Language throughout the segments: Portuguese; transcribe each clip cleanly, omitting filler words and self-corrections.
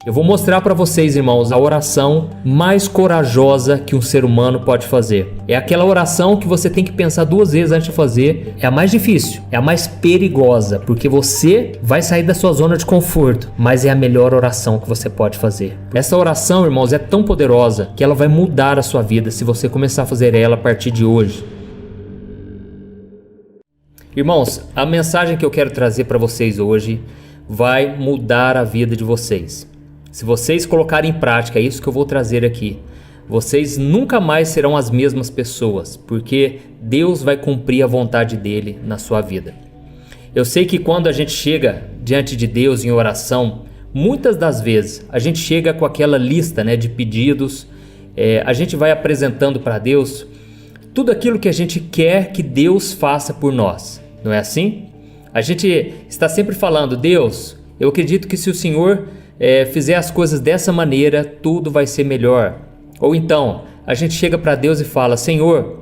Eu vou mostrar para vocês, irmãos, a oração mais corajosa que um ser humano pode fazer. É aquela oração que você tem que pensar duas vezes antes de fazer. É a mais difícil, é a mais perigosa, porque você vai sair da sua zona de conforto, mas é a melhor oração que você pode fazer. Essa oração, irmãos, é tão poderosa que ela vai mudar a sua vida se você começar a fazer ela a partir de hoje. Irmãos, a mensagem que eu quero trazer para vocês hoje vai mudar a vida de vocês. Se vocês colocarem em prática isso que eu vou trazer aqui, vocês nunca mais serão as mesmas pessoas, porque Deus vai cumprir a vontade dele na sua vida. Eu sei que quando a gente chega diante de Deus em oração, muitas das vezes a gente chega com aquela lista, de pedidos, a gente vai apresentando para Deus tudo aquilo que a gente quer que Deus faça por nós, não é assim? A gente está sempre falando: Deus, eu acredito que se o Senhor fizer as coisas dessa maneira, tudo vai ser melhor. Ou então, a gente chega para Deus e fala: Senhor,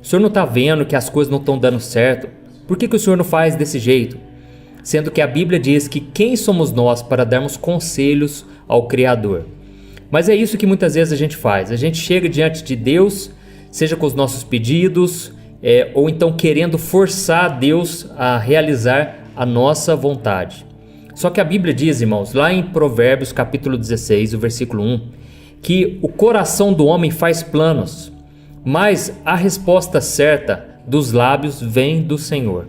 o Senhor não está vendo que as coisas não estão dando certo? Por que o Senhor não faz desse jeito? Sendo que a Bíblia diz que quem somos nós para darmos conselhos ao Criador? Mas é isso que muitas vezes a gente faz. A gente chega diante de Deus, seja com os nossos pedidos, ou então querendo forçar Deus a realizar a nossa vontade. Só que a Bíblia diz, irmãos, lá em Provérbios capítulo 16, o versículo 1, que o coração do homem faz planos, mas a resposta certa dos lábios vem do Senhor.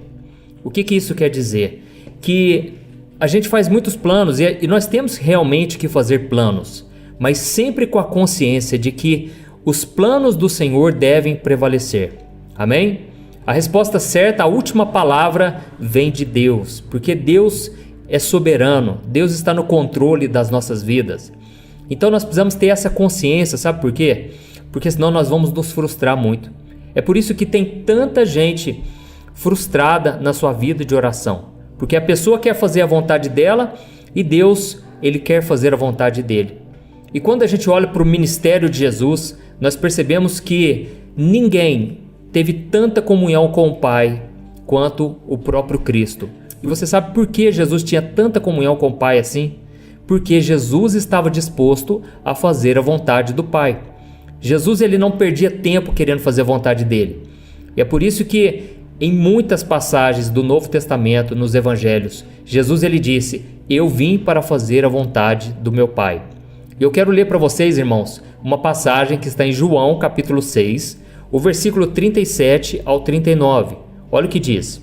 O que isso quer dizer? Que a gente faz muitos planos e nós temos realmente que fazer planos, mas sempre com a consciência de que os planos do Senhor devem prevalecer. Amém? A resposta certa, a última palavra vem de Deus, porque Deus é soberano, Deus está no controle das nossas vidas. Então nós precisamos ter essa consciência, sabe por quê? Porque senão nós vamos nos frustrar muito. É por isso que tem tanta gente frustrada na sua vida de oração, porque a pessoa quer fazer a vontade dela e Deus, ele quer fazer a vontade dele. E quando a gente olha para o ministério de Jesus, nós percebemos que ninguém teve tanta comunhão com o Pai quanto o próprio Cristo. E você sabe por que Jesus tinha tanta comunhão com o Pai assim? Porque Jesus estava disposto a fazer a vontade do Pai. Jesus, ele não perdia tempo querendo fazer a vontade dele. E é por isso que em muitas passagens do Novo Testamento, nos Evangelhos, Jesus, ele disse: eu vim para fazer a vontade do meu Pai. E eu quero ler para vocês, irmãos, uma passagem que está em João capítulo 6, o versículo 37 ao 39. Olha o que diz: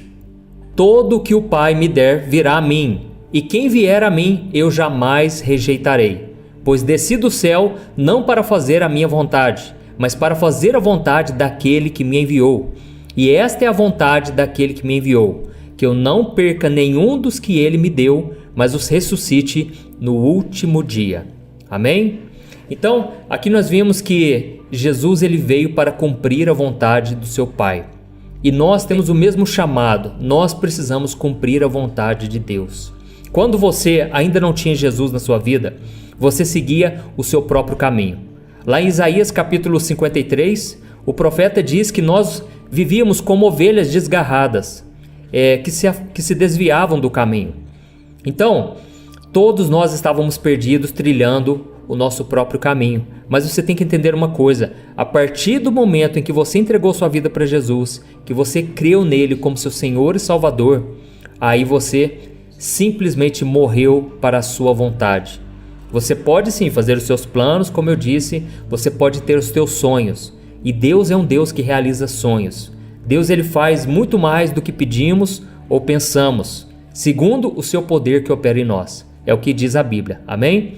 todo o que o Pai me der virá a mim, e quem vier a mim eu jamais rejeitarei. Pois desci do céu não para fazer a minha vontade, mas para fazer a vontade daquele que me enviou. E esta é a vontade daquele que me enviou, que eu não perca nenhum dos que ele me deu, mas os ressuscite no último dia. Amém? Então, aqui nós vimos que Jesus, ele veio para cumprir a vontade do seu Pai. E nós temos o mesmo chamado, nós precisamos cumprir a vontade de Deus. Quando você ainda não tinha Jesus na sua vida, você seguia o seu próprio caminho. Lá em Isaías capítulo 53, o profeta diz que nós vivíamos como ovelhas desgarradas, que se desviavam do caminho. Então, todos nós estávamos perdidos, trilhando o nosso próprio caminho. Mas você tem que entender uma coisa: a partir do momento em que você entregou sua vida para Jesus, que você creu nele como seu Senhor e Salvador, aí você simplesmente morreu para a sua vontade. Você pode sim fazer os seus planos, como eu disse, você pode ter os seus sonhos. E Deus é um Deus que realiza sonhos. Deus, ele faz muito mais do que pedimos ou pensamos, segundo o seu poder que opera em nós. É o que diz a Bíblia. Amém?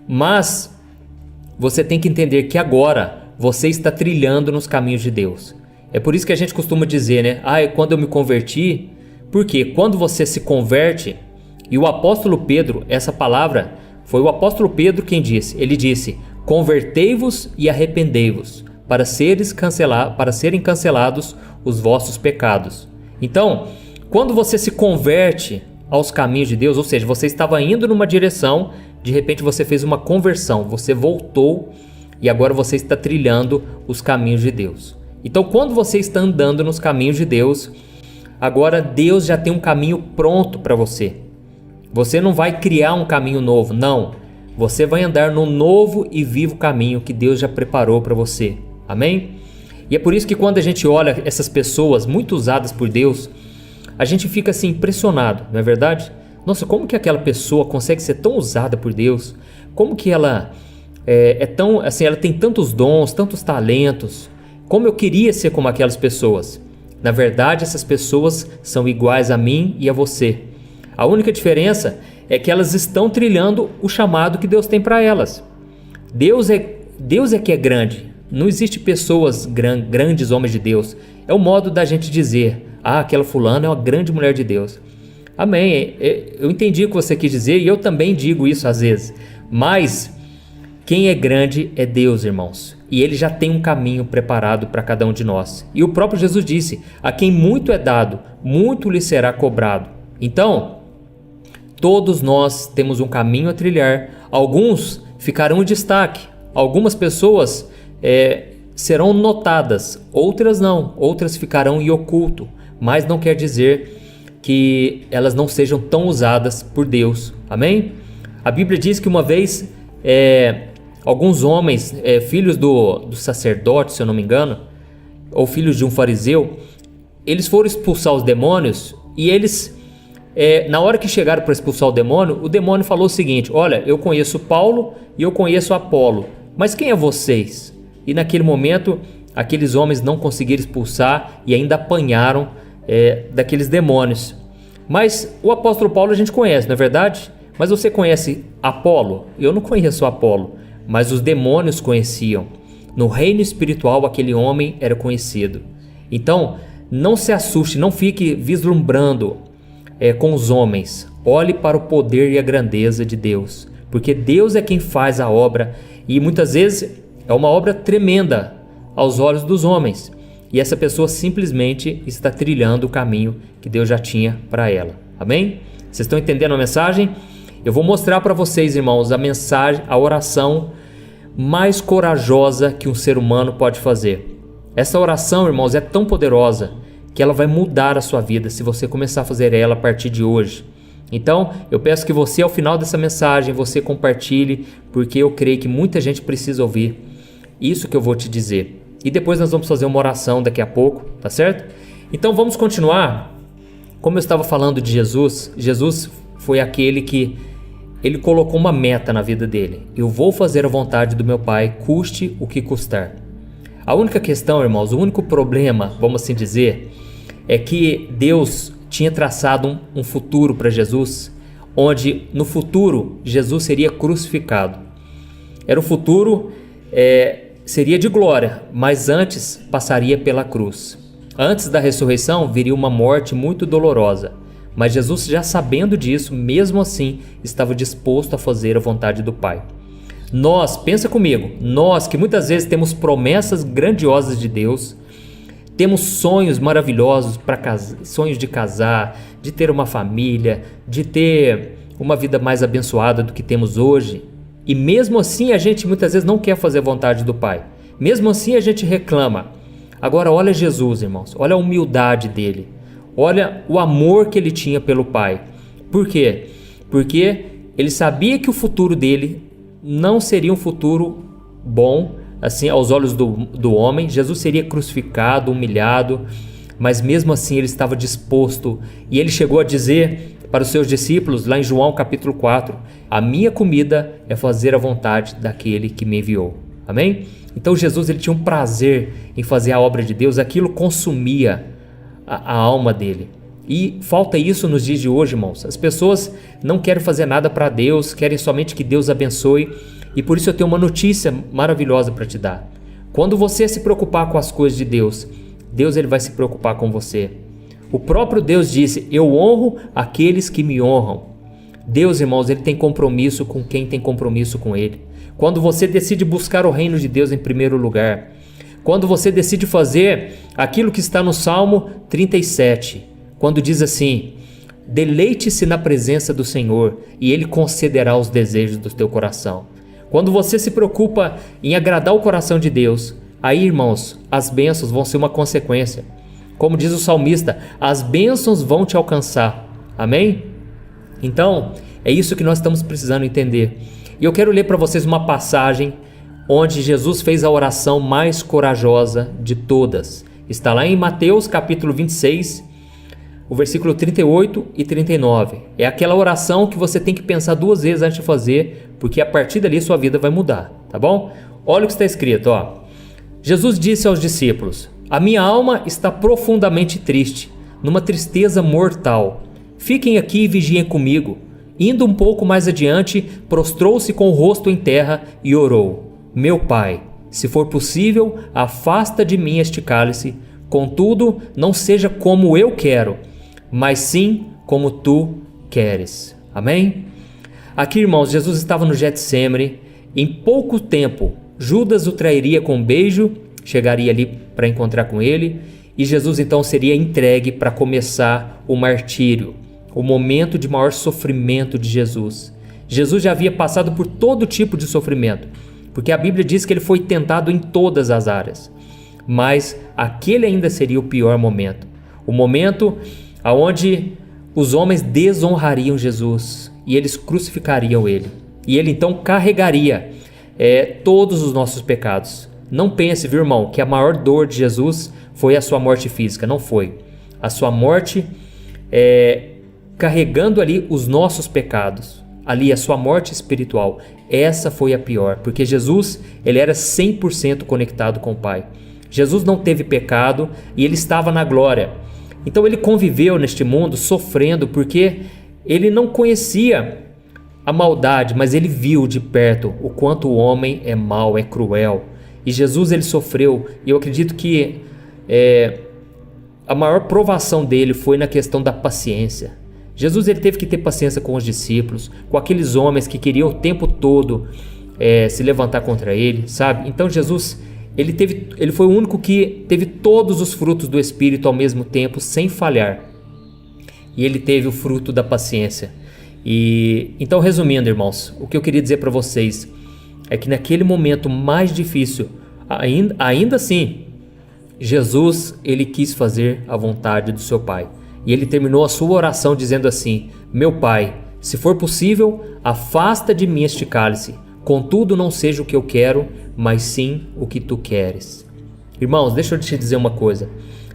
Mas você tem que entender que agora você está trilhando nos caminhos de Deus. É por isso que a gente costuma dizer, quando eu me converti, porque quando você se converte, e o apóstolo Pedro, essa palavra, foi o apóstolo Pedro quem disse. Ele disse: convertei-vos e arrependei-vos, para serem cancelados os vossos pecados. Então, quando você se converte aos caminhos de Deus, ou seja, você estava indo numa direção, de repente você fez uma conversão, você voltou e agora você está trilhando os caminhos de Deus. Então, quando você está andando nos caminhos de Deus, agora Deus já tem um caminho pronto para você. Você não vai criar um caminho novo, não. Você vai andar no novo e vivo caminho que Deus já preparou para você. Amém? E é por isso que quando a gente olha essas pessoas muito usadas por Deus, a gente fica assim impressionado, não é verdade? Nossa, como que aquela pessoa consegue ser tão usada por Deus? Como que ela é tão, assim, ela tem tantos dons, tantos talentos? Como eu queria ser como aquelas pessoas. Na verdade, essas pessoas são iguais a mim e a você. A única diferença é que elas estão trilhando o chamado que Deus tem para elas. Deus é que é grande. Não existe pessoas grandes homens de Deus. É o modo da gente dizer, aquela fulana é uma grande mulher de Deus. Amém. Eu entendi o que você quis dizer e eu também digo isso às vezes. Mas quem é grande é Deus, irmãos. E Ele já tem um caminho preparado para cada um de nós. E o próprio Jesus disse, a quem muito é dado, muito lhe será cobrado. Então, todos nós temos um caminho a trilhar. Alguns ficarão em destaque. Algumas pessoas serão notadas. Outras não. Outras ficarão em oculto. Mas não quer dizer que elas não sejam tão usadas por Deus. Amém? A Bíblia diz que uma vez alguns homens, filhos do sacerdote, se eu não me engano, ou filhos de um fariseu, eles foram expulsar os demônios e eles, na hora que chegaram para expulsar o demônio falou o seguinte, olha, eu conheço Paulo e eu conheço Apolo, mas quem é vocês? E naquele momento, aqueles homens não conseguiram expulsar e ainda apanharam daqueles demônios. Mas o apóstolo Paulo a gente conhece, não é verdade? Mas você conhece Apolo? Eu não conheço Apolo, mas os demônios conheciam. No reino espiritual, aquele homem era conhecido. Então, não se assuste, não fique vislumbrando com os homens. Olhe para o poder e a grandeza de Deus, porque Deus é quem faz a obra e muitas vezes é uma obra tremenda aos olhos dos homens. E essa pessoa simplesmente está trilhando o caminho que Deus já tinha para ela. Amém? Vocês estão entendendo a mensagem? Eu vou mostrar para vocês, irmãos, a mensagem, a oração mais corajosa que um ser humano pode fazer. Essa oração, irmãos, é tão poderosa que ela vai mudar a sua vida se você começar a fazer ela a partir de hoje. Então, eu peço que você, ao final dessa mensagem, você compartilhe, porque eu creio que muita gente precisa ouvir isso que eu vou te dizer. E depois nós vamos fazer uma oração daqui a pouco, tá certo? Então vamos continuar. Como eu estava falando de Jesus, Jesus foi aquele que ele colocou uma meta na vida dele. Eu vou fazer a vontade do meu Pai, custe o que custar. A única questão, irmãos, o único problema, vamos assim dizer, é que Deus tinha traçado um futuro para Jesus, onde no futuro Jesus seria crucificado. Era um futuro seria de glória, mas antes passaria pela cruz. Antes da ressurreição viria uma morte muito dolorosa, mas Jesus, já sabendo disso, mesmo assim, estava disposto a fazer a vontade do Pai. Nós, pensa comigo, nós que muitas vezes temos promessas grandiosas de Deus, temos sonhos maravilhosos, sonhos de casar, de ter uma família, de ter uma vida mais abençoada do que temos hoje, e mesmo assim a gente muitas vezes não quer fazer a vontade do Pai. Mesmo assim a gente reclama. Agora olha Jesus, irmãos. Olha a humildade dele. Olha o amor que ele tinha pelo Pai. Por quê? Porque ele sabia que o futuro dele não seria um futuro bom, assim, aos olhos do homem. Jesus seria crucificado, humilhado, mas mesmo assim ele estava disposto. E ele chegou a dizer para os seus discípulos, lá em João capítulo 4, a minha comida é fazer a vontade daquele que me enviou. Amém? Então Jesus, ele tinha um prazer em fazer a obra de Deus, aquilo consumia a alma dele. E falta isso nos dias de hoje, irmãos. As pessoas não querem fazer nada para Deus, querem somente que Deus abençoe. E por isso eu tenho uma notícia maravilhosa para te dar. Quando você se preocupar com as coisas de Deus, Deus, ele vai se preocupar com você. O próprio Deus disse, eu honro aqueles que me honram. Deus, irmãos, ele tem compromisso com quem tem compromisso com ele. Quando você decide buscar o reino de Deus em primeiro lugar, quando você decide fazer aquilo que está no Salmo 37, quando diz assim, deleite-se na presença do Senhor e Ele concederá os desejos do teu coração. Quando você se preocupa em agradar o coração de Deus, aí, irmãos, as bênçãos vão ser uma consequência. Como diz o salmista, as bênçãos vão te alcançar. Amém? Então, é isso que nós estamos precisando entender. E eu quero ler para vocês uma passagem onde Jesus fez a oração mais corajosa de todas. Está lá em Mateus capítulo 26, o versículo 38 e 39. É aquela oração que você tem que pensar duas vezes antes de fazer, porque a partir dali sua vida vai mudar, tá bom? Olha o que está escrito, ó. Jesus disse aos discípulos: a minha alma está profundamente triste, numa tristeza mortal. Fiquem aqui e vigiem comigo. Indo um pouco mais adiante, prostrou-se com o rosto em terra e orou: meu Pai, se for possível, afasta de mim este cálice. Contudo, não seja como eu quero, mas sim como tu queres. Amém? Aqui, irmãos, Jesus estava no Getsemane. Em pouco tempo, Judas o trairia com um beijo, chegaria ali para encontrar com ele, e Jesus então seria entregue para começar o martírio, o momento de maior sofrimento de Jesus. Jesus já havia passado por todo tipo de sofrimento, porque a Bíblia diz que ele foi tentado em todas as áreas, mas aquele ainda seria o pior momento, o momento onde os homens desonrariam Jesus e eles crucificariam ele, e ele então carregaria todos os nossos pecados. Não pense, viu, irmão, que a maior dor de Jesus foi a sua morte física. Não foi. A sua morte carregando ali os nossos pecados, ali a sua morte espiritual, essa foi a pior, porque Jesus, ele era 100% conectado com o Pai. Jesus não teve pecado e ele estava na glória. Então ele conviveu neste mundo sofrendo porque ele não conhecia a maldade, mas ele viu de perto o quanto o homem é mau, é cruel. E Jesus, ele sofreu, e eu acredito que a maior provação dele foi na questão da paciência. Jesus, ele teve que ter paciência com os discípulos, com aqueles homens que queriam o tempo todo se levantar contra ele, sabe? Então Jesus, ele foi o único que teve todos os frutos do Espírito ao mesmo tempo, sem falhar. E ele teve o fruto da paciência. E então, resumindo, irmãos, o que eu queria dizer para vocês é que naquele momento mais difícil, ainda assim, Jesus, ele quis fazer a vontade do seu Pai. E ele terminou a sua oração dizendo assim: meu Pai, se for possível, afasta de mim este cálice. Contudo, não seja o que eu quero, mas sim o que tu queres. Irmãos, deixa eu te dizer uma coisa.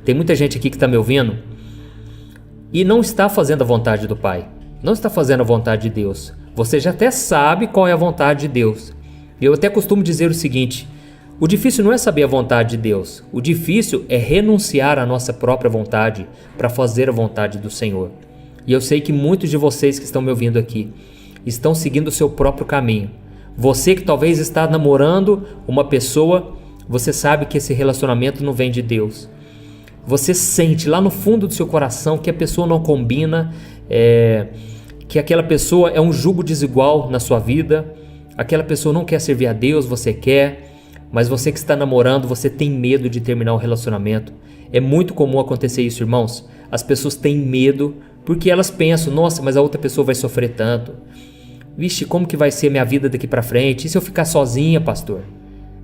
Tem muita gente aqui que está me ouvindo e não está fazendo a vontade do Pai. Não está fazendo a vontade de Deus. Você já até sabe qual é a vontade de Deus. Eu até costumo dizer o seguinte: o difícil não é saber a vontade de Deus. O difícil é renunciar à nossa própria vontade para fazer a vontade do Senhor. E eu sei que muitos de vocês que estão me ouvindo aqui estão seguindo o seu próprio caminho. Você que talvez está namorando uma pessoa, você sabe que esse relacionamento não vem de Deus. Você sente lá no fundo do seu coração que a pessoa não combina, que aquela pessoa é um jugo desigual na sua vida, aquela pessoa não quer servir a Deus, você quer, mas você que está namorando, você tem medo de terminar o relacionamento. É muito comum acontecer isso, irmãos. As pessoas têm medo porque elas pensam: nossa, mas a outra pessoa vai sofrer tanto. Vixe, como que vai ser minha vida daqui para frente? E se eu ficar sozinha, pastor?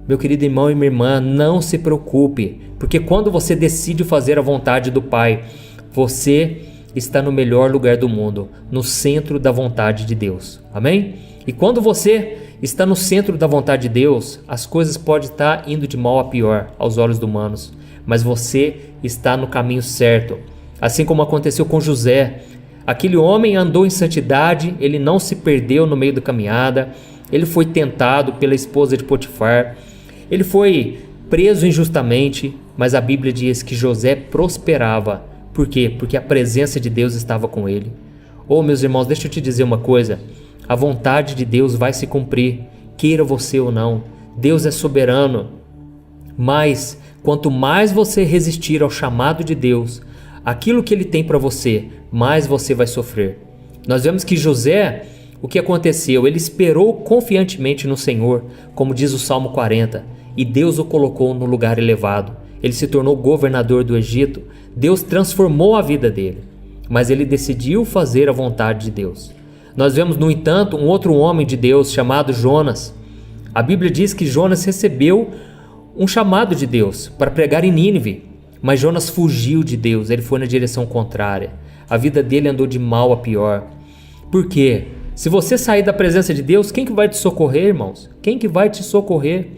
Meu querido irmão e minha irmã, não se preocupe, porque quando você decide fazer a vontade do Pai, você está no melhor lugar do mundo, no centro da vontade de Deus. Amém? E quando você está no centro da vontade de Deus, as coisas podem estar indo de mal a pior aos olhos dos humanos, mas você está no caminho certo. Assim como aconteceu com José. Aquele homem andou em santidade, ele não se perdeu no meio da caminhada, ele foi tentado pela esposa de Potifar, ele foi preso injustamente, mas a Bíblia diz que José prosperava. Por quê? Porque a presença de Deus estava com ele. Oh, meus irmãos, deixa eu te dizer uma coisa: a vontade de Deus vai se cumprir, queira você ou não. Deus é soberano, mas quanto mais você resistir ao chamado de Deus, aquilo que ele tem para você, mais você vai sofrer. Nós vemos que José, o que aconteceu? Ele esperou confiantemente no Senhor, como diz o Salmo 40, e Deus o colocou no lugar elevado. Ele se tornou governador do Egito. Deus transformou a vida dele, mas ele decidiu fazer a vontade de Deus. Nós vemos, no entanto, um outro homem de Deus chamado Jonas. A Bíblia diz que Jonas recebeu um chamado de Deus para pregar em Nínive, mas Jonas fugiu de Deus, ele foi na direção contrária. A vida dele andou de mal a pior. Por quê? Se você sair da presença de Deus, quem que vai te socorrer, irmãos? Quem que vai te socorrer?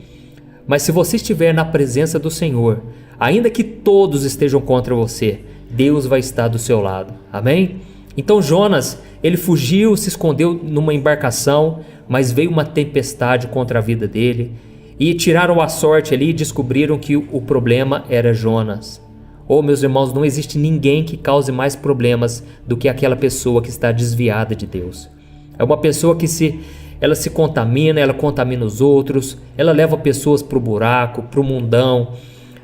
Mas se você estiver na presença do Senhor, ainda que todos estejam contra você, Deus vai estar do seu lado. Amém? Então Jonas, ele fugiu, se escondeu numa embarcação, mas veio uma tempestade contra a vida dele e tiraram a sorte ali e descobriram que o problema era Jonas. Oh, meus irmãos, não existe ninguém que cause mais problemas do que aquela pessoa que está desviada de Deus. É uma pessoa que ela se contamina, ela contamina os outros, ela leva pessoas para o buraco, para o mundão.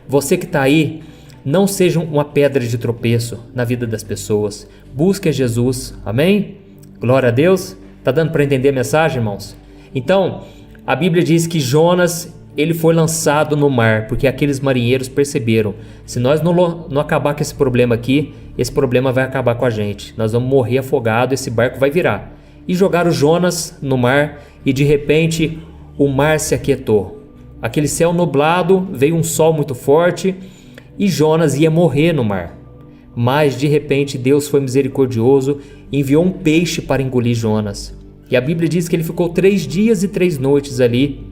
Você que está aí, não seja uma pedra de tropeço na vida das pessoas. Busque a Jesus. Amém? Glória a Deus. Está dando para entender a mensagem, irmãos? Então, a Bíblia diz que Jonas, ele foi lançado no mar, porque aqueles marinheiros perceberam, se nós não acabar com esse problema aqui, esse problema vai acabar com a gente. Nós vamos morrer afogado, esse barco vai virar. E jogaram Jonas no mar e de repente o mar se aquietou. Aquele céu nublado, veio um sol muito forte e Jonas ia morrer no mar. Mas de repente Deus foi misericordioso e enviou um peixe para engolir Jonas. E a Bíblia diz que ele ficou 3 dias e 3 noites ali,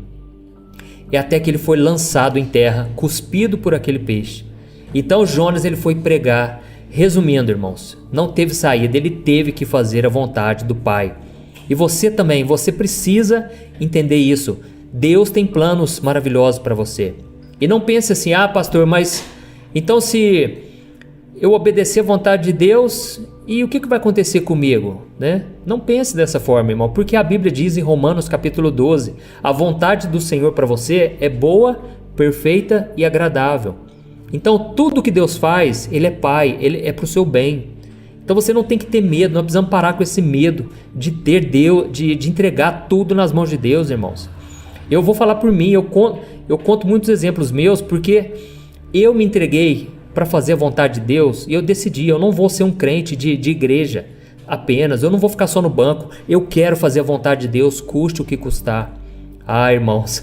e até que ele foi lançado em terra, cuspido por aquele peixe. Então Jonas, ele foi pregar. Resumindo, irmãos, não teve saída, ele teve que fazer a vontade do Pai. E você também, você precisa entender isso. Deus tem planos maravilhosos para você. E não pense assim, pastor, mas então se eu obedecer a vontade de Deus, e o que vai acontecer comigo? Né? Não pense dessa forma, irmão, porque a Bíblia diz em Romanos capítulo 12, a vontade do Senhor para você é boa, perfeita e agradável. Então tudo que Deus faz, Ele é Pai, Ele é para o seu bem. Então você não tem que ter medo, nós precisamos parar com esse medo de ter Deus, de entregar tudo nas mãos de Deus, irmãos. Eu vou falar por mim, eu conto muitos exemplos meus, porque eu me entreguei para fazer a vontade de Deus e eu decidi, eu não vou ser um crente de igreja apenas, eu não vou ficar só no banco, eu quero fazer a vontade de Deus, custe o que custar. Irmãos,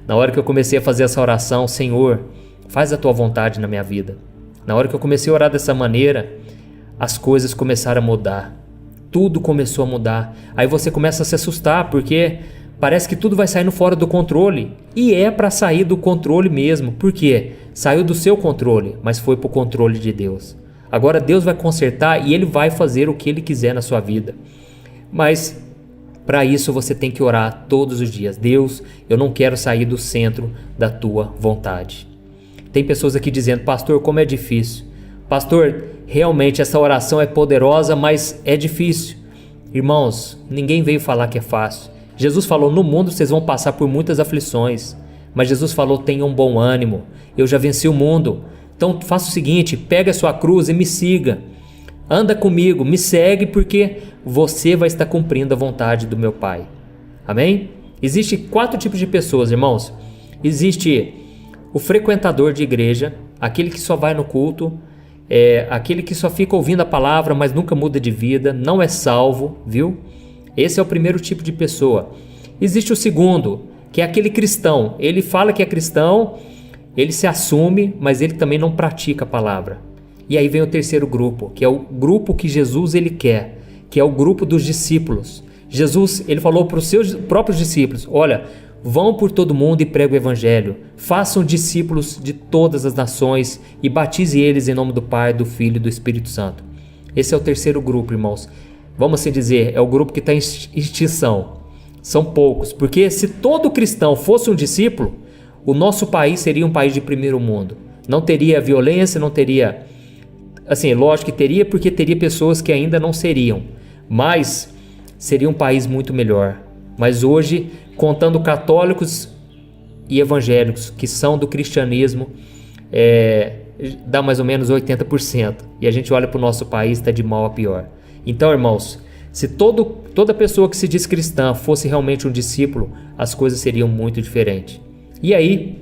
na hora que eu comecei a fazer essa oração, Senhor, faz a tua vontade na minha vida. Na hora que eu comecei a orar dessa maneira, as coisas começaram a mudar. Tudo começou a mudar. Aí você começa a se assustar, porque parece que tudo vai saindo fora do controle. E é para sair do controle mesmo. Por quê? Saiu do seu controle, mas foi para o controle de Deus. Agora Deus vai consertar e Ele vai fazer o que Ele quiser na sua vida. Mas para isso você tem que orar todos os dias. Deus, eu não quero sair do centro da tua vontade. Tem pessoas aqui dizendo, pastor, como é difícil. Pastor, realmente essa oração é poderosa, mas é difícil. Irmãos, ninguém veio falar que é fácil. Jesus falou, no mundo vocês vão passar por muitas aflições. Mas Jesus falou, tenham bom ânimo. Eu já venci o mundo. Então faça o seguinte, pega a sua cruz e me siga. Anda comigo, me segue, porque você vai estar cumprindo a vontade do meu Pai. Amém? Existem 4 tipos de pessoas, irmãos. Existe o frequentador de igreja, aquele que só vai no culto, aquele que só fica ouvindo a palavra, mas nunca muda de vida, não é salvo, viu? Esse é o primeiro tipo de pessoa. Existe o segundo, que é aquele cristão. Ele fala que é cristão, ele se assume, mas ele também não pratica a palavra. E aí vem o terceiro grupo, que é o grupo que Jesus ele quer, que é o grupo dos discípulos. Jesus, ele falou para os seus próprios discípulos, olha, vão por todo mundo e preguem o evangelho, façam discípulos de todas as nações e batize eles em nome do Pai, do Filho e do Espírito Santo. Esse é o terceiro grupo, irmãos. Vamos assim dizer, é o grupo que está em extinção. São poucos, porque se todo cristão fosse um discípulo, o nosso país seria um país de primeiro mundo. Não teria violência, não teria... Assim, lógico que teria, porque teria pessoas que ainda não seriam. Mas seria um país muito melhor. Mas hoje, contando católicos e evangélicos que são do cristianismo, dá mais ou menos 80%. E a gente olha para o nosso país, está de mal a pior. Então, irmãos, se toda pessoa que se diz cristã fosse realmente um discípulo, as coisas seriam muito diferentes. E aí,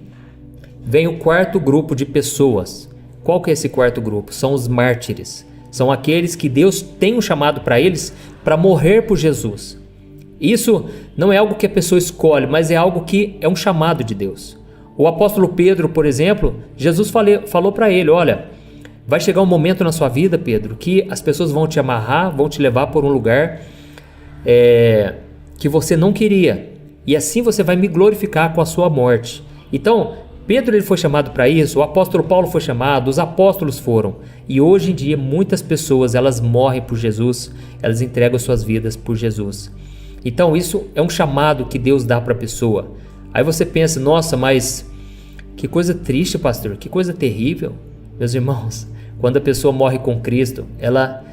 vem o quarto grupo de pessoas. Qual que é esse quarto grupo? São os mártires. São aqueles que Deus tem um chamado para eles para morrer por Jesus. Isso não é algo que a pessoa escolhe, mas é algo que é um chamado de Deus. O apóstolo Pedro, por exemplo, Jesus falou para ele, olha, vai chegar um momento na sua vida, Pedro, que as pessoas vão te amarrar, vão te levar por um lugar que você não queria. E assim você vai me glorificar com a sua morte. Então, Pedro ele foi chamado para isso, o apóstolo Paulo foi chamado, os apóstolos foram. E hoje em dia muitas pessoas elas morrem por Jesus, elas entregam suas vidas por Jesus. Então isso é um chamado que Deus dá para a pessoa. Aí você pensa, nossa, mas que coisa triste, pastor, que coisa terrível. Meus irmãos, quando a pessoa morre com Cristo, ela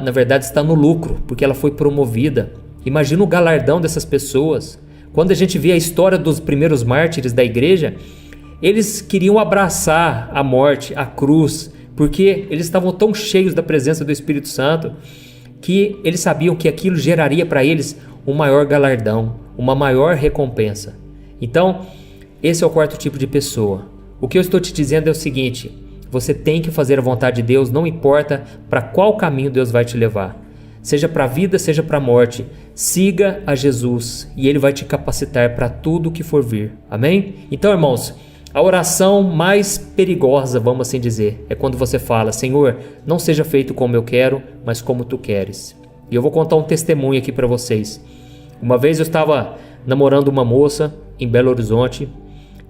na verdade está no lucro, porque ela foi promovida. Imagina o galardão dessas pessoas. Quando a gente vê a história dos primeiros mártires da igreja, eles queriam abraçar a morte, a cruz, porque eles estavam tão cheios da presença do Espírito Santo que eles sabiam que aquilo geraria para eles um maior galardão, uma maior recompensa. Então, esse é o quarto tipo de pessoa. O que eu estou te dizendo é o seguinte: você tem que fazer a vontade de Deus, não importa para qual caminho Deus vai te levar. Seja para a vida, seja para a morte, siga a Jesus e Ele vai te capacitar para tudo o que for vir. Amém? Então, irmãos, a oração mais perigosa, vamos assim dizer, é quando você fala: Senhor, não seja feito como eu quero, mas como Tu queres. E eu vou contar um testemunho aqui para vocês. Uma vez eu estava namorando uma moça em Belo Horizonte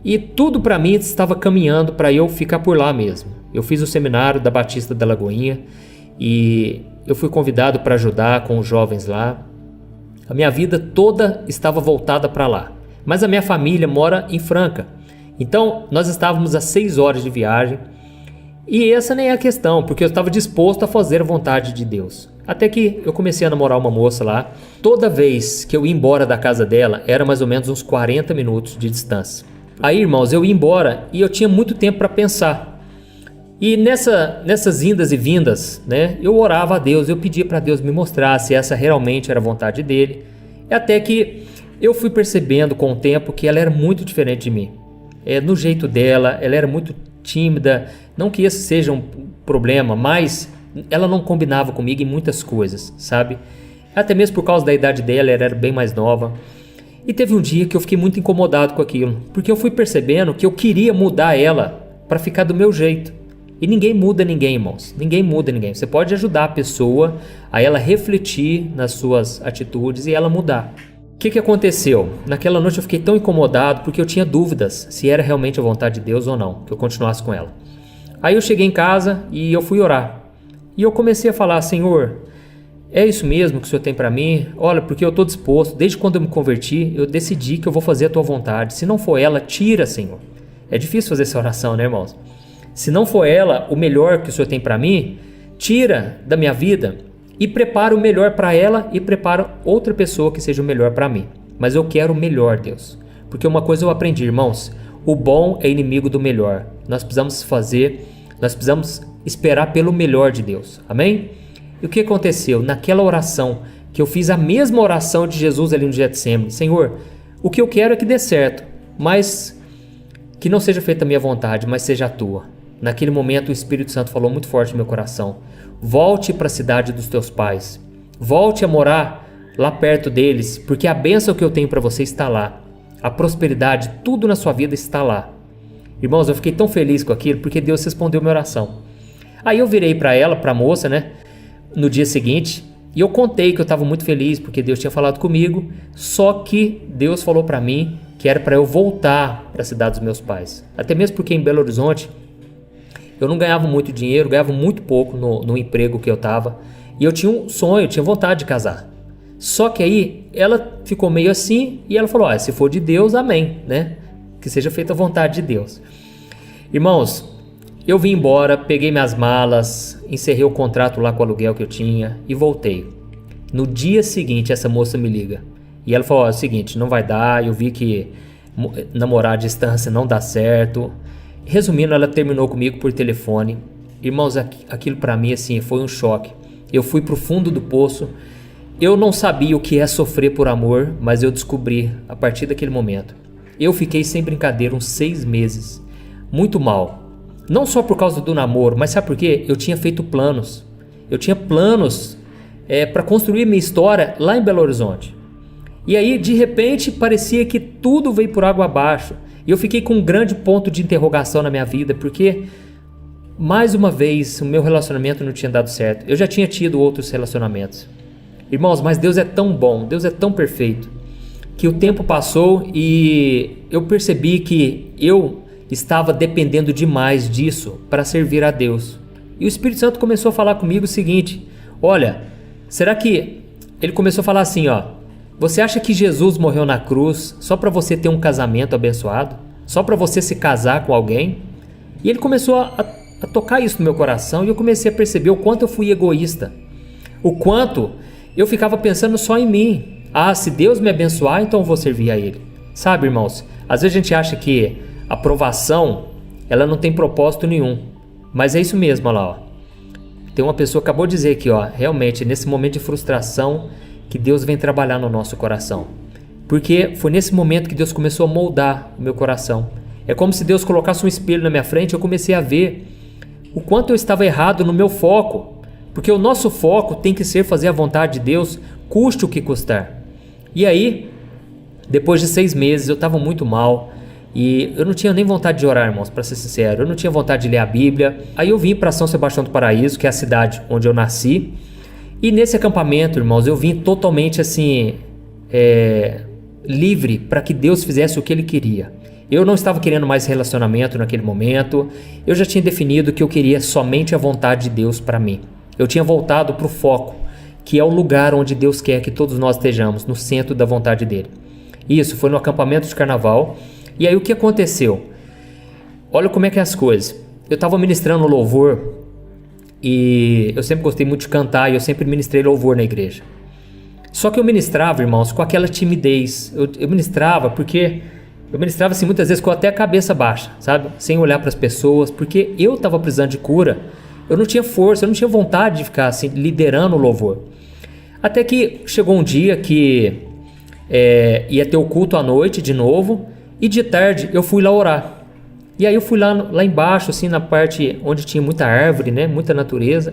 e tudo para mim estava caminhando para eu ficar por lá mesmo. Eu fiz o seminário da Batista da Lagoinha e eu fui convidado para ajudar com os jovens lá. A minha vida toda estava voltada para lá, mas a minha família mora em Franca. Então nós estávamos a 6 horas de viagem e essa nem é a questão, porque eu estava disposto a fazer a vontade de Deus. Até que eu comecei a namorar uma moça lá. Toda vez que eu ia embora da casa dela, era mais ou menos uns 40 minutos de distância. Aí, irmãos, eu ia embora e eu tinha muito tempo para pensar. E nessas indas e vindas, né, eu orava a Deus, eu pedia para Deus me mostrar se essa realmente era a vontade dele. E até que eu fui percebendo com o tempo que ela era muito diferente de mim. No jeito dela, ela era muito tímida. Não que esse seja um problema, mas ela não combinava comigo em muitas coisas, sabe? Até mesmo por causa da idade dela, ela era bem mais nova. E teve um dia que eu fiquei muito incomodado com aquilo, porque eu fui percebendo que eu queria mudar ela para ficar do meu jeito. E ninguém muda ninguém, irmãos. Ninguém muda ninguém. Você pode ajudar a pessoa a ela refletir nas suas atitudes e ela mudar. O que aconteceu? Naquela noite eu fiquei tão incomodado porque eu tinha dúvidas se era realmente a vontade de Deus ou não, que eu continuasse com ela. Aí eu cheguei em casa e eu fui orar. E eu comecei a falar: Senhor, é isso mesmo que o Senhor tem para mim? Olha, porque eu estou disposto. Desde quando eu me converti, eu decidi que eu vou fazer a Tua vontade. Se não for ela, tira, Senhor. É difícil fazer essa oração, né, irmãos? Se não for ela o melhor que o Senhor tem para mim, tira da minha vida e prepara o melhor para ela e prepara outra pessoa que seja o melhor para mim. Mas eu quero o melhor, Deus. Porque uma coisa eu aprendi, irmãos: o bom é inimigo do melhor. Nós precisamos esperar pelo melhor de Deus. Amém? E o que aconteceu? Naquela oração, que eu fiz a mesma oração de Jesus ali no Getsemane: Senhor, o que eu quero é que dê certo, mas que não seja feita a minha vontade, mas seja a tua. Naquele momento o Espírito Santo falou muito forte no meu coração: volte para a cidade dos teus pais, volte a morar lá perto deles, porque a bênção que eu tenho para você está lá, a prosperidade, tudo na sua vida está lá. Irmãos, eu fiquei tão feliz com aquilo porque Deus respondeu minha oração. Aí eu virei para ela, para a moça, né, no dia seguinte, e eu contei que eu estava muito feliz porque Deus tinha falado comigo, só que Deus falou para mim que era para eu voltar para a cidade dos meus pais. Até mesmo porque em Belo Horizonte eu não ganhava muito dinheiro, ganhava muito pouco no emprego que eu estava. E eu tinha um sonho, eu tinha vontade de casar. Só que aí ela ficou meio assim e ela falou: se for de Deus, amém, né? Que seja feita a vontade de Deus. Irmãos, eu vim embora, peguei minhas malas, encerrei o contrato lá com o aluguel que eu tinha e voltei. No dia seguinte, essa moça me liga. E ela falou: é o seguinte, não vai dar, eu vi que namorar à distância não dá certo. Resumindo, ela terminou comigo por telefone. Irmãos, aquilo para mim assim foi um choque. Eu fui pro fundo do poço. Eu não sabia o que é sofrer por amor, mas eu descobri a partir daquele momento. Eu fiquei sem brincadeira uns 6 meses, muito mal. Não só por causa do namoro, mas sabe por quê? Eu tinha feito planos. Eu tinha planos para construir minha história lá em Belo Horizonte. E aí, de repente, parecia que tudo veio por água abaixo. E eu fiquei com um grande ponto de interrogação na minha vida, porque, mais uma vez, o meu relacionamento não tinha dado certo. Eu já tinha tido outros relacionamentos. Irmãos, mas Deus é tão bom, Deus é tão perfeito, que o tempo passou e eu percebi que eu estava dependendo demais disso para servir a Deus. E o Espírito Santo começou a falar comigo o seguinte: olha, será que... Ele começou a falar assim, ó: você acha que Jesus morreu na cruz só para você ter um casamento abençoado? Só para você se casar com alguém? E ele começou a tocar isso no meu coração e eu comecei a perceber o quanto eu fui egoísta. O quanto eu ficava pensando só em mim. Ah, se Deus me abençoar, então eu vou servir a Ele. Sabe, irmãos, às vezes a gente acha que a aprovação, ela não tem propósito nenhum. Mas é isso mesmo, olha lá, ó. Tem uma pessoa que acabou de dizer aqui, ó, realmente, nesse momento de frustração, que Deus vem trabalhar no nosso coração. Porque foi nesse momento que Deus começou a moldar o meu coração. É como se Deus colocasse um espelho na minha frente e eu comecei a ver o quanto eu estava errado no meu foco. Porque o nosso foco tem que ser fazer a vontade de Deus, custe o que custar. E aí, depois de 6 meses, eu estava muito mal. E eu não tinha nem vontade de orar, irmãos, para ser sincero. Eu não tinha vontade de ler a Bíblia. Aí eu vim para São Sebastião do Paraíso, que é a cidade onde eu nasci. E nesse acampamento, irmãos, eu vim totalmente assim, livre para que Deus fizesse o que Ele queria. Eu não estava querendo mais relacionamento naquele momento. Eu já tinha definido que eu queria somente a vontade de Deus para mim. Eu tinha voltado para o foco, que é o lugar onde Deus quer que todos nós estejamos, no centro da vontade dEle. Isso foi no acampamento de carnaval. E aí o que aconteceu? Olha como é que é as coisas. Eu estava ministrando louvor e eu sempre gostei muito de cantar e eu sempre ministrei louvor na igreja. Só que eu ministrava, irmãos, com aquela timidez. Eu ministrava porque eu ministrava assim muitas vezes com até a cabeça baixa, sabe? Sem olhar para as pessoas, porque eu estava precisando de cura. Eu não tinha força, eu não tinha vontade de ficar assim liderando o louvor. Até que chegou um dia que ia ter o culto à noite de novo. E de tarde eu fui lá orar. E aí eu fui lá embaixo, assim, na parte onde tinha muita árvore, né? Muita natureza.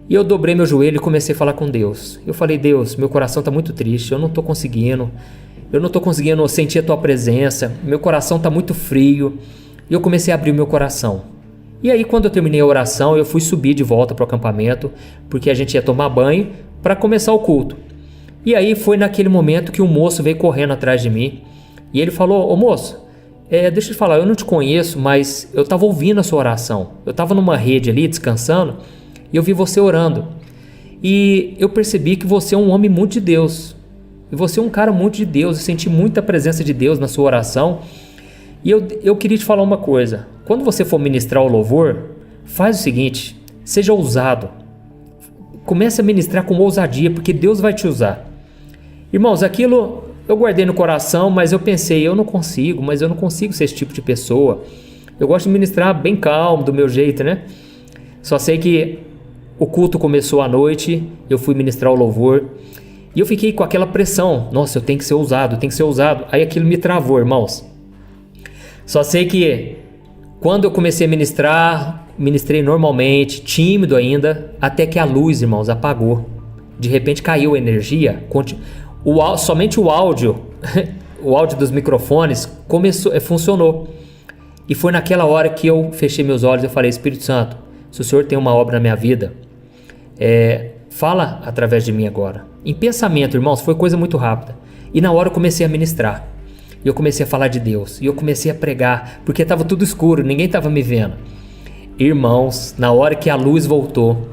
E eu dobrei meu joelho e comecei a falar com Deus. Eu falei: Deus, meu coração está muito triste, eu não estou conseguindo sentir a Tua presença, meu coração está muito frio. E eu comecei a abrir o meu coração. E aí quando eu terminei a oração, eu fui subir de volta para o acampamento, porque a gente ia tomar banho para começar o culto. E aí foi naquele momento que um moço veio correndo atrás de mim. E ele falou: ô moço, deixa eu te falar, eu não te conheço, mas eu estava ouvindo a sua oração. Eu estava numa rede ali, descansando, e eu vi você orando. E eu percebi que você é um homem muito de Deus. E você é um cara muito de Deus. Eu senti muita presença de Deus na sua oração. E eu queria te falar uma coisa. Quando você for ministrar o louvor, faz o seguinte: seja ousado. Comece a ministrar com ousadia, porque Deus vai te usar. Irmãos, aquilo eu guardei no coração, mas eu pensei: eu não consigo ser esse tipo de pessoa. Eu gosto de ministrar bem calmo, do meu jeito, né? Só sei que o culto começou à noite, eu fui ministrar o louvor, e eu fiquei com aquela pressão: nossa, eu tenho que ser ousado, Aí aquilo me travou, irmãos. Só sei que quando eu comecei a ministrar, ministrei normalmente, tímido ainda, até que a luz, irmãos, apagou. De repente caiu a energia, somente o áudio, o áudio dos microfones funcionou. E foi naquela hora que eu fechei meus olhos e falei: Espírito Santo, se o Senhor tem uma obra na minha vida, fala através de mim agora. Em pensamento, irmãos, foi coisa muito rápida. E na hora eu comecei a ministrar. E eu comecei a falar de Deus. E eu comecei a pregar, porque estava tudo escuro, ninguém estava me vendo. Irmãos, na hora que a luz voltou,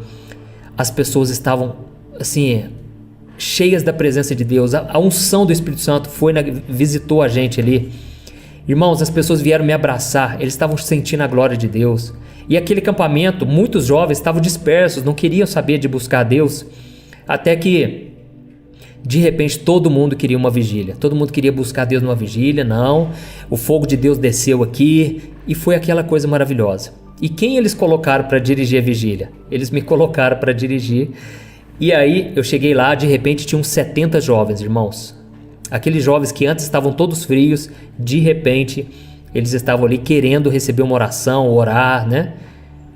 as pessoas estavam assim, cheias da presença de Deus. A unção do Espírito Santo visitou a gente ali. Irmãos, as pessoas vieram me abraçar, eles estavam sentindo a glória de Deus. E aquele acampamento, muitos jovens estavam dispersos, não queriam saber de buscar a Deus. Até que, de repente, todo mundo queria uma vigília. Todo mundo queria buscar Deus numa vigília. Não, o fogo de Deus desceu aqui e foi aquela coisa maravilhosa. E quem eles colocaram para dirigir a vigília? Eles me colocaram para dirigir. E aí eu cheguei lá, de repente tinha uns 70 jovens, irmãos. Aqueles jovens que antes estavam todos frios, de repente eles estavam ali querendo receber uma oração, orar, né?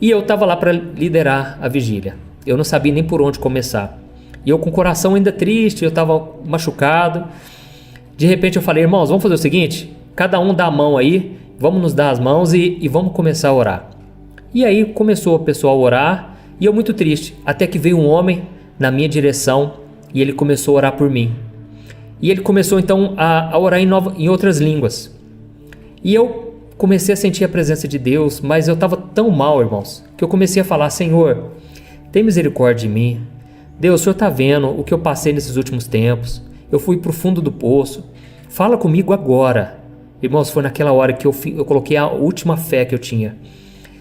E eu estava lá para liderar a vigília. Eu não sabia nem por onde começar. E eu com o coração ainda triste, eu estava machucado. De repente eu falei: irmãos, vamos fazer o seguinte, cada um dá a mão aí, vamos nos dar as mãos e vamos começar a orar. E aí começou o pessoal a orar e eu muito triste, até que veio um homem na minha direção e ele começou a orar por mim. E ele começou então a orar em outras línguas. E eu comecei a sentir a presença de Deus, mas eu estava tão mal, irmãos, que eu comecei a falar: Senhor, tem misericórdia de mim. Deus, o Senhor está vendo o que eu passei nesses últimos tempos. Eu fui para o fundo do poço. Fala comigo agora. Irmãos, foi naquela hora que eu coloquei a última fé que eu tinha,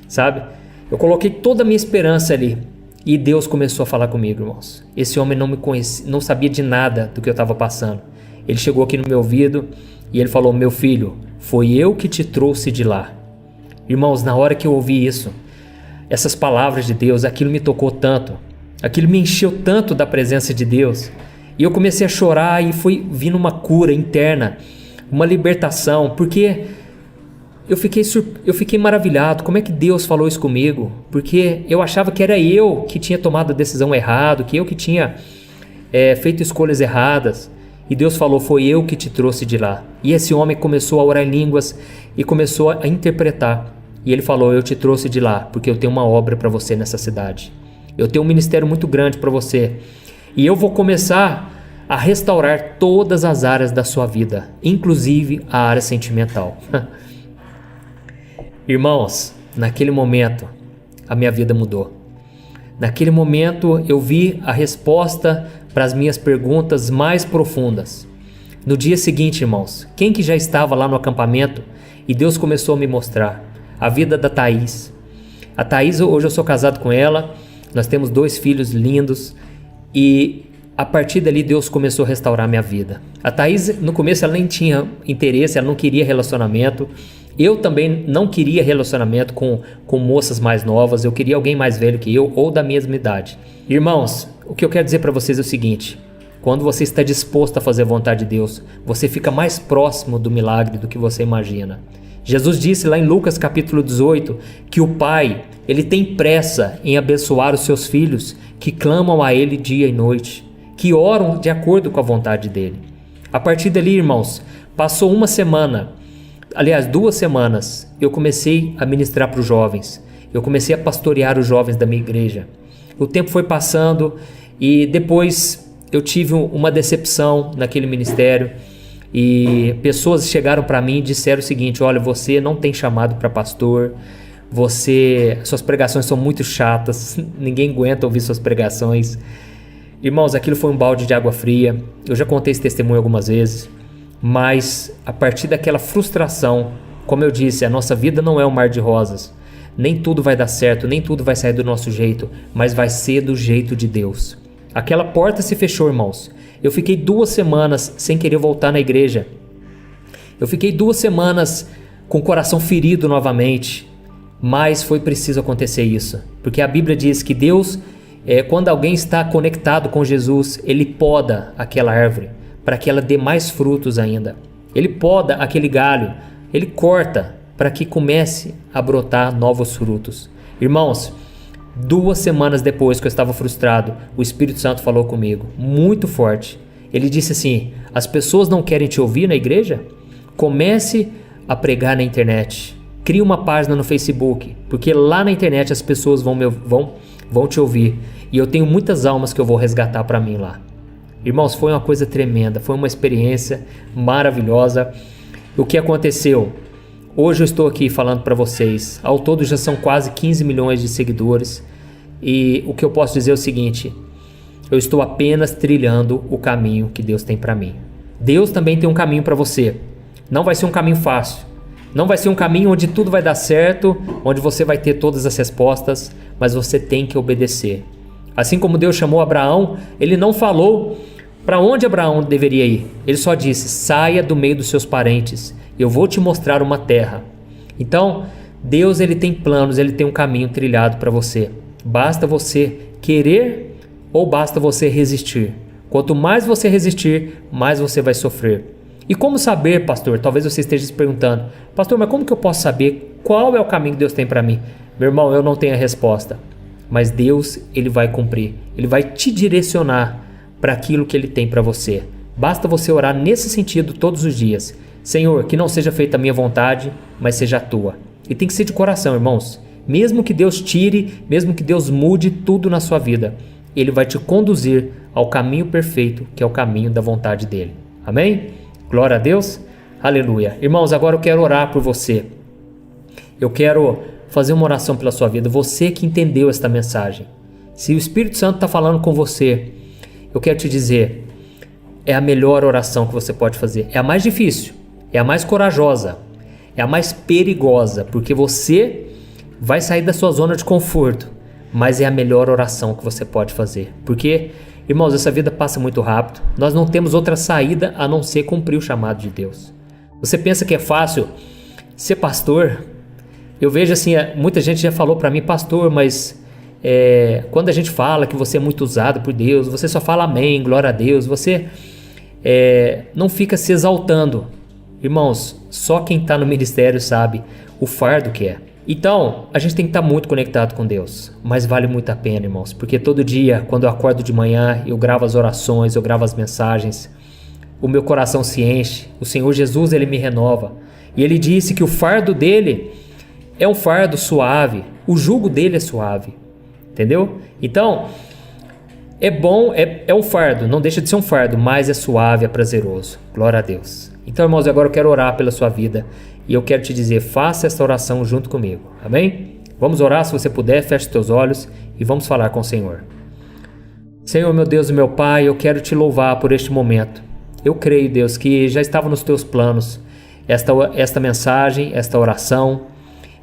sabe? Eu coloquei toda a minha esperança ali. E Deus começou a falar comigo, irmãos. Esse homem não me conhecia, não sabia de nada do que eu estava passando. Ele chegou aqui no meu ouvido e ele falou: meu filho, foi eu que te trouxe de lá. Irmãos, na hora que eu ouvi isso, essas palavras de Deus, aquilo me tocou tanto. Aquilo me encheu tanto da presença de Deus. E eu comecei a chorar e foi vindo uma cura interna, uma libertação, porque eu fiquei maravilhado. Como é que Deus falou isso comigo? Porque eu achava que era eu que tinha tomado a decisão errada, que eu que tinha feito escolhas erradas. E Deus falou: foi eu que te trouxe de lá. E esse homem começou a orar em línguas e começou a interpretar. E ele falou: eu te trouxe de lá porque eu tenho uma obra para você nessa cidade. Eu tenho um ministério muito grande para você. E eu vou começar a restaurar todas as áreas da sua vida, inclusive a área sentimental. Irmãos, naquele momento, a minha vida mudou. Naquele momento, eu vi a resposta para as minhas perguntas mais profundas. No dia seguinte, irmãos, quem que já estava lá no acampamento e Deus começou a me mostrar? A vida da Thaís. A Thaís, hoje eu sou casado com ela, nós temos 2 filhos lindos e a partir dali Deus começou a restaurar minha vida. A Thaís, no começo, ela nem tinha interesse, ela não queria relacionamento. Eu também não queria relacionamento com moças mais novas, eu queria alguém mais velho que eu ou da mesma idade. Irmãos, o que eu quero dizer para vocês é o seguinte: quando você está disposto a fazer a vontade de Deus, você fica mais próximo do milagre do que você imagina. Jesus disse lá em Lucas capítulo 18 que o Pai, ele tem pressa em abençoar os seus filhos que clamam a Ele dia e noite, que oram de acordo com a vontade dEle. A partir dali, irmãos, passou uma semana, aliás 2 semanas, eu comecei a ministrar para os jovens, eu comecei a pastorear os jovens da minha igreja. O tempo foi passando e depois eu tive uma decepção naquele ministério e pessoas chegaram para mim e disseram o seguinte: olha, você não tem chamado para pastor, suas pregações são muito chatas, ninguém aguenta ouvir suas pregações. Irmãos, aquilo foi um balde de água fria. Eu já contei esse testemunho algumas vezes, mas a partir daquela frustração, como eu disse, a nossa vida não é um mar de rosas. Nem tudo vai dar certo, nem tudo vai sair do nosso jeito, mas vai ser do jeito de Deus. Aquela porta se fechou, irmãos. Eu fiquei 2 semanas sem querer voltar na igreja. Eu fiquei 2 semanas com o coração ferido novamente, mas foi preciso acontecer isso, porque a Bíblia diz que Deus, quando alguém está conectado com Jesus, Ele poda aquela árvore para que ela dê mais frutos ainda. Ele poda aquele galho, Ele corta para que comece a brotar novos frutos. Irmãos, 2 semanas depois que eu estava frustrado, o Espírito Santo falou comigo, muito forte. Ele disse assim: as pessoas não querem te ouvir na igreja? Comece a pregar na internet. Crie uma página no Facebook, porque lá na internet as pessoas vão te ouvir. E eu tenho muitas almas que eu vou resgatar para mim lá. Irmãos, foi uma coisa tremenda, foi uma experiência maravilhosa. O que aconteceu? Hoje eu estou aqui falando para vocês. Ao todo já são quase 15 milhões de seguidores. E o que eu posso dizer é o seguinte: eu estou apenas trilhando o caminho que Deus tem para mim. Deus também tem um caminho para você. Não vai ser um caminho fácil. Não vai ser um caminho onde tudo vai dar certo, onde você vai ter todas as respostas, mas você tem que obedecer. Assim como Deus chamou Abraão, Ele não falou para onde Abraão deveria ir. Ele só disse: saia do meio dos seus parentes, eu vou te mostrar uma terra. Então, Deus, Ele tem planos, Ele tem um caminho trilhado para você. Basta você querer ou basta você resistir. Quanto mais você resistir, mais você vai sofrer. E como saber, pastor? Talvez você esteja se perguntando: pastor, mas como que eu posso saber qual é o caminho que Deus tem para mim? Meu irmão, eu não tenho a resposta. Mas Deus, Ele vai cumprir. Ele vai te direcionar para aquilo que Ele tem para você. Basta você orar nesse sentido todos os dias. Senhor, que não seja feita a minha vontade, mas seja a tua. E tem que ser de coração, irmãos. Mesmo que Deus tire, mesmo que Deus mude tudo na sua vida, Ele vai te conduzir ao caminho perfeito, que é o caminho da vontade dele. Amém? Glória a Deus. Aleluia. Irmãos, agora eu quero orar por você. Eu quero fazer uma oração pela sua vida. Você que entendeu esta mensagem. Se o Espírito Santo está falando com você, eu quero te dizer, é a melhor oração que você pode fazer. É a mais difícil, é a mais corajosa, é a mais perigosa, porque você vai sair da sua zona de conforto, mas é a melhor oração que você pode fazer. Porque, irmãos, essa vida passa muito rápido, nós não temos outra saída a não ser cumprir o chamado de Deus. Você pensa que é fácil ser pastor? Eu vejo assim, muita gente já falou para mim, pastor, mas quando a gente fala que você é muito usado por Deus, você só fala amém, glória a Deus, você não fica se exaltando. Irmãos, só quem está no ministério sabe o fardo que é. Então, a gente tem que estar muito conectado com Deus, mas vale muito a pena, irmãos, porque todo dia, quando eu acordo de manhã, eu gravo as orações, eu gravo as mensagens, o meu coração se enche, o Senhor Jesus, Ele me renova, e Ele disse que o fardo dele é um fardo suave, o jugo dele é suave, entendeu? Então, é bom, é um fardo, não deixa de ser um fardo, mas é suave, é prazeroso, glória a Deus. Então, irmãos, agora eu quero orar pela sua vida, e eu quero te dizer, faça esta oração junto comigo, amém? Vamos orar, se você puder, feche os teus olhos e vamos falar com o Senhor. Senhor, meu Deus e meu Pai, eu quero te louvar por este momento. Eu creio, Deus, que já estava nos teus planos esta mensagem, esta oração.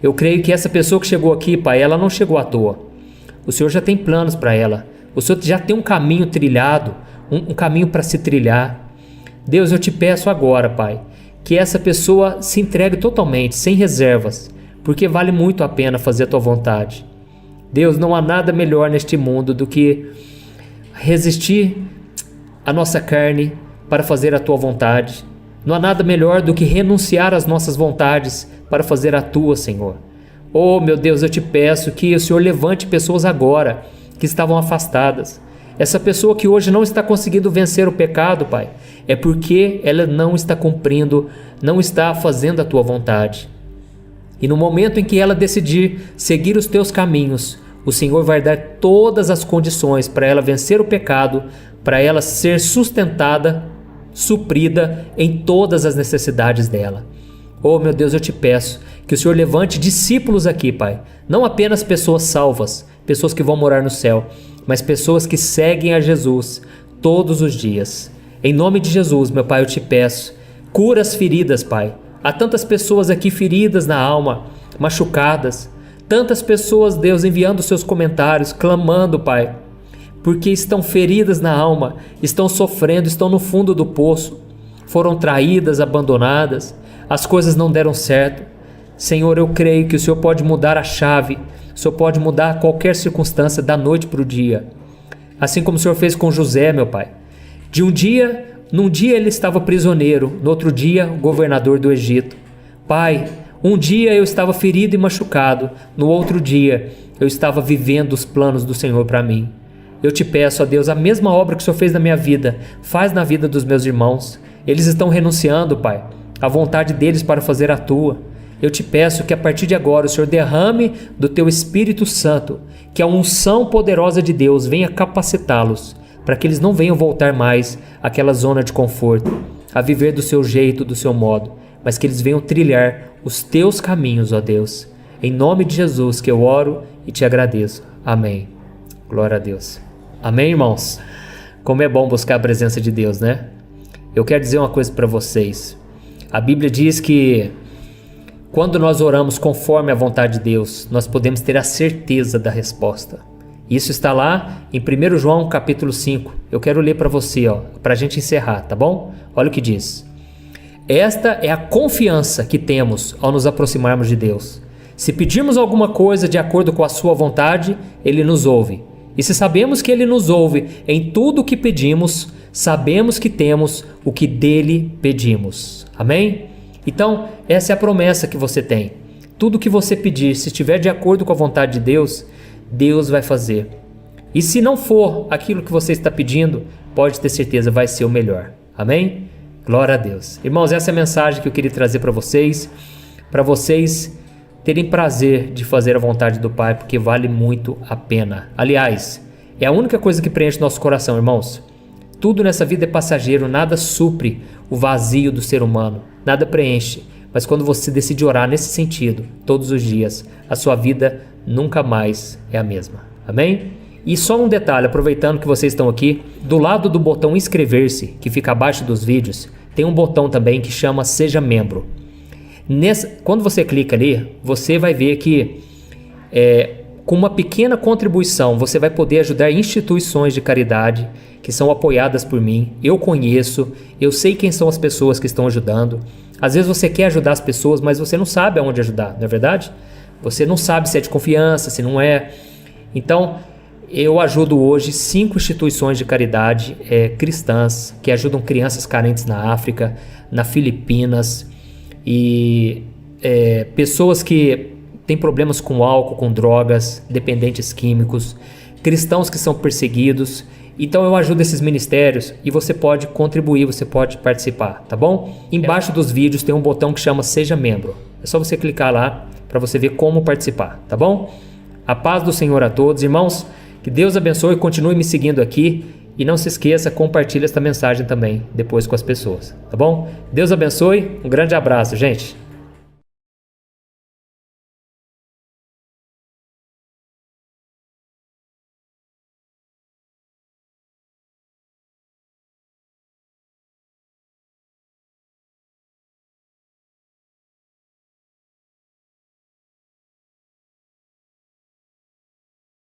Eu creio que essa pessoa que chegou aqui, Pai, ela não chegou à toa. O Senhor já tem planos para ela. O Senhor já tem um caminho trilhado, um caminho para se trilhar. Deus, eu te peço agora, Pai, que essa pessoa se entregue totalmente, sem reservas, porque vale muito a pena fazer a tua vontade. Deus, não há nada melhor neste mundo do que resistir à nossa carne para fazer a tua vontade. Não há nada melhor do que renunciar às nossas vontades para fazer a tua, Senhor. Oh, meu Deus, eu te peço que o Senhor levante pessoas agora que estavam afastadas. Essa pessoa que hoje não está conseguindo vencer o pecado, Pai, é porque ela não está cumprindo, não está fazendo a tua vontade. E no momento em que ela decidir seguir os teus caminhos, o Senhor vai dar todas as condições para ela vencer o pecado, para ela ser sustentada, suprida em todas as necessidades dela. Oh, meu Deus, eu te peço que o Senhor levante discípulos aqui, Pai. Não apenas pessoas salvas, pessoas que vão morar no céu, mas pessoas que seguem a Jesus todos os dias. Em nome de Jesus, meu Pai, eu te peço, cura as feridas, Pai. Há tantas pessoas aqui feridas na alma, machucadas. Tantas pessoas, Deus, enviando seus comentários, clamando, Pai, porque estão feridas na alma, estão sofrendo, estão no fundo do poço, foram traídas, abandonadas, as coisas não deram certo. Senhor, eu creio que o Senhor pode mudar a chave, o Senhor pode mudar qualquer circunstância da noite para o dia. Assim como o Senhor fez com José, meu Pai. Num dia ele estava prisioneiro, no outro dia, governador do Egito. Pai, um dia eu estava ferido e machucado, no outro dia eu estava vivendo os planos do Senhor para mim. Eu te peço, ó Deus, a mesma obra que o Senhor fez na minha vida, faz na vida dos meus irmãos. Eles estão renunciando, Pai, à vontade deles para fazer a tua. Eu te peço que a partir de agora o Senhor derrame do teu Espírito Santo, que a unção poderosa de Deus venha capacitá-los, para que eles não venham voltar mais àquela zona de conforto, a viver do seu jeito, do seu modo, mas que eles venham trilhar os teus caminhos, ó Deus. Em nome de Jesus que eu oro e te agradeço. Amém. Glória a Deus. Amém, irmãos? Como é bom buscar a presença de Deus, né? Eu quero dizer uma coisa para vocês. A Bíblia diz que quando nós oramos conforme a vontade de Deus, nós podemos ter a certeza da resposta. Isso está lá em 1 João capítulo 5. Eu quero ler para você, para a gente encerrar, tá bom? Olha o que diz. Esta é a confiança que temos ao nos aproximarmos de Deus. Se pedirmos alguma coisa de acordo com a sua vontade, Ele nos ouve. E se sabemos que Ele nos ouve em tudo o que pedimos, sabemos que temos o que dele pedimos. Amém? Então, essa é a promessa que você tem. Tudo que você pedir, se estiver de acordo com a vontade de Deus, Deus vai fazer. E se não for aquilo que você está pedindo, pode ter certeza, vai ser o melhor. Amém? Glória a Deus. Irmãos, essa é a mensagem que eu queria trazer para vocês terem prazer de fazer a vontade do Pai, porque vale muito a pena. Aliás, É a única coisa que preenche nosso coração, irmãos. Tudo nessa vida é passageiro, nada supre o vazio do ser humano, nada preenche. Mas quando você decide orar nesse sentido, todos os dias, a sua vida nunca mais é a mesma. Amém? E só um detalhe, aproveitando que vocês estão aqui, do lado do botão inscrever-se, que fica abaixo dos vídeos, tem um botão também que chama Seja Membro. Quando você clica ali, você vai ver que com uma pequena contribuição você vai poder ajudar instituições de caridade que são apoiadas por mim. Eu conheço, eu sei quem são as pessoas que estão ajudando. Às vezes você quer ajudar as pessoas, mas você não sabe aonde ajudar, não é verdade? Você não sabe se é de confiança, se não é. Então, eu ajudo hoje 5 instituições de caridade cristãs que ajudam crianças carentes na África, na Filipinas e pessoas que têm problemas com álcool, com drogas, dependentes químicos, cristãos que são perseguidos. Então eu ajudo esses ministérios e você pode contribuir, você pode participar, tá bom? Embaixo dos vídeos tem um botão que chama Seja Membro. É só você clicar lá para você ver como participar, tá bom? A paz do Senhor a todos, irmãos. Que Deus abençoe e continue me seguindo aqui. E não se esqueça, compartilhe esta mensagem também depois com as pessoas, tá bom? Deus abençoe, um grande abraço, gente.